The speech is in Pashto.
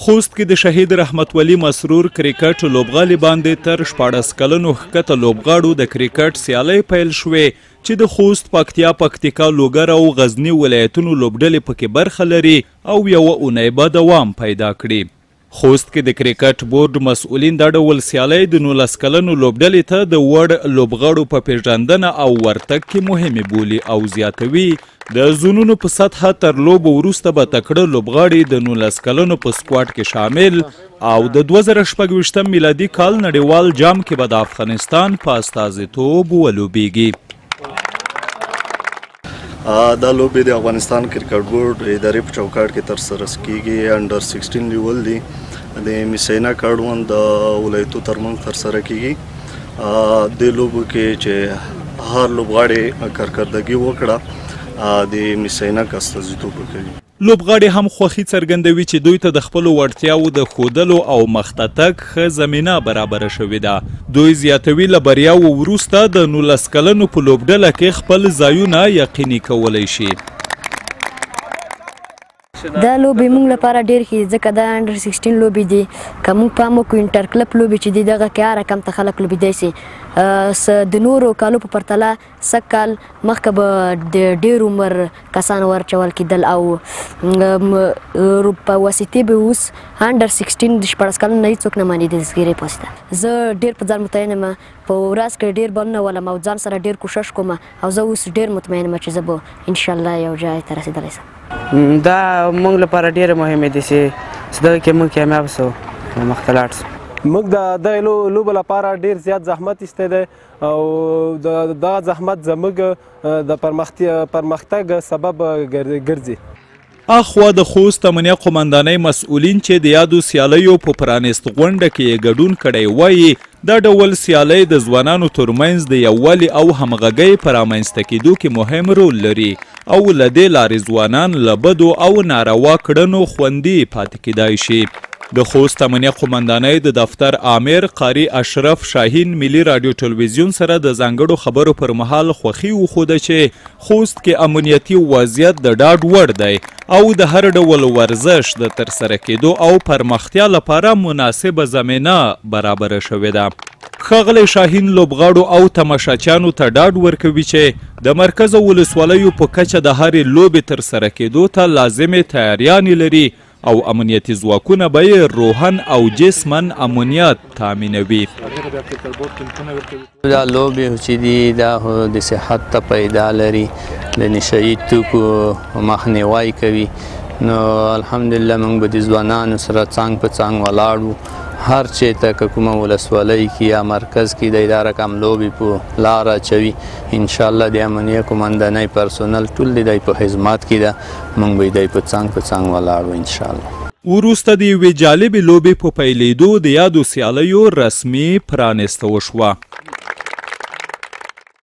خوست کې د شهید رحمت ولی مسرور کرکټ لوبغالي باندې تر 14 کلنو ښکته لوبغاړو د کرکټ سیالۍ پیل شوې چې د خوست، پکتیکا، لوګر او غزنی ولایتونو لوبډلې پکې برخه لري او یوه اونۍ به دوام پیدا کړي. خوست کې د کرکټ بورډ مسؤلین دا ډول سیالۍ د 19 کلنو لوبډلې ته د وړ لوبغاړو په پیژندنه او ورتګ کې مهمې بولي او زیاتوي د زونونو په سطحه تر لوبو وروسته به تکړه لوبغاړي د 19 کلنو په سکواډ کې شامل او د 2026 میلادي کال نړیوال جام کې به د افغانستان په استازیتوب ولوبیږي. دا لوبې د افغانستان کرکټ بورډ ادارې په چوکاټ کې ترسره کیږي. انډر 16 لیول دی د میسینا کاروان د ولایتو ترمنځ ترسره کیږي. د لوبو کې چې هر لوبغاړي کارکردګي وکړه د میسینا کا استازیتوب کوي. لوبغاړي هم خوښي څرګندوي چې دوی ته د خپلو وړتیاو د ښودلو او مخته تګ ښه زمینه برابره شوې ده. دوی زیاتوي له بریاو وروسته د 19 کلنو په لوبډله کې خپل ځایونه یقیني کولی شي. دا لوبې موږ لپاره ډېر ښې ځکه دا انډر 16 لوبې دي. که موږ پام وکړو انټر کلب لوبې چې دي دغه کې هر رقم ته خلک لوبېدی سي. د نورو کالو په پرتله سږ کال مخکې به د ډېر عمر کسان ورچول کېدل او په واسطې به اوس انډر 16 د 14 کلونو نه هېڅوک نه ماني د زګیرۍ په واسطه. زه ډېر په ځان مطمئن یم، په ورځ کې ډېر بلونه ولم او ځان سره ډېر کوشش کوم او زه اوس ډېر مطمئن یم چې زه به انشاءالله یو ځای ته رسېدلی سم. دا موږ لپاره ډېره مهمه دي چې دغه کې موږ کامیاب سو مخته لاړ سو. موږ د دغې لوبو لپاره ډېر زیات زحمت ایستی دی او دغه زحمت زموږ د پرمختګ سبب ګرځي. اخوا د خوست امنیه قمندانۍ مسؤلین چې د یادو سیالیو په پرانیست غونډه کې یې ګډون کړی وایي دا ډول سیالۍ د ځوانانو ترمنځ د یووالي او همغږۍ په رامنځته کېدو کې مهم رول لري او له دې لارې ځوانان له بدو او ناروا کړنو خوندي پاتې کېدای شي. د خوست امنیه قمندانۍ د دفتر آمر قاری اشرف شاهین ملي رادیو ټلویزیون سره د ځانګړو خبرو پر مهال خوښي وښوده چې خوست کې امنیتي وضعیت د ډاډ وړ دی او د هر ډول ورزش د ترسره کېدو او پرمختیا لپاره مناسبه زمینه برابره شوې ده. ښاغلی شاهین لوبغاړو او تماشاچیانو ته ډاډ ورکوي چې د مرکز ولسوالیو په کچه د هرې لوبې ترسره کېدو ته لازمې تیاریانې لري او امنیتي ځواکونه به یې روحن او جسمن امنیت تامینوي. دا لوبې چې دي دا د صحت ته فایده لري، د نشهیي توکو مخنیوی کوي. نو الحمدلله موږ به د ځوانانو سره څانګ په څانګ ولاړ وو. هر چېرته که کومه ولسوالۍ کې یا مرکز کې دی دا رقم لوبې په لاره اچوي. انشاءالله د امنیه قمندانۍ پرسونل ټول د دی په خدمت کې ده. موږ به دی په څانګ ولاړ وو انشاءالله. وروسته د یوې جالبې لوبې په پیلېدو د یادو سیالیو رسمي پرانیسته وشوه.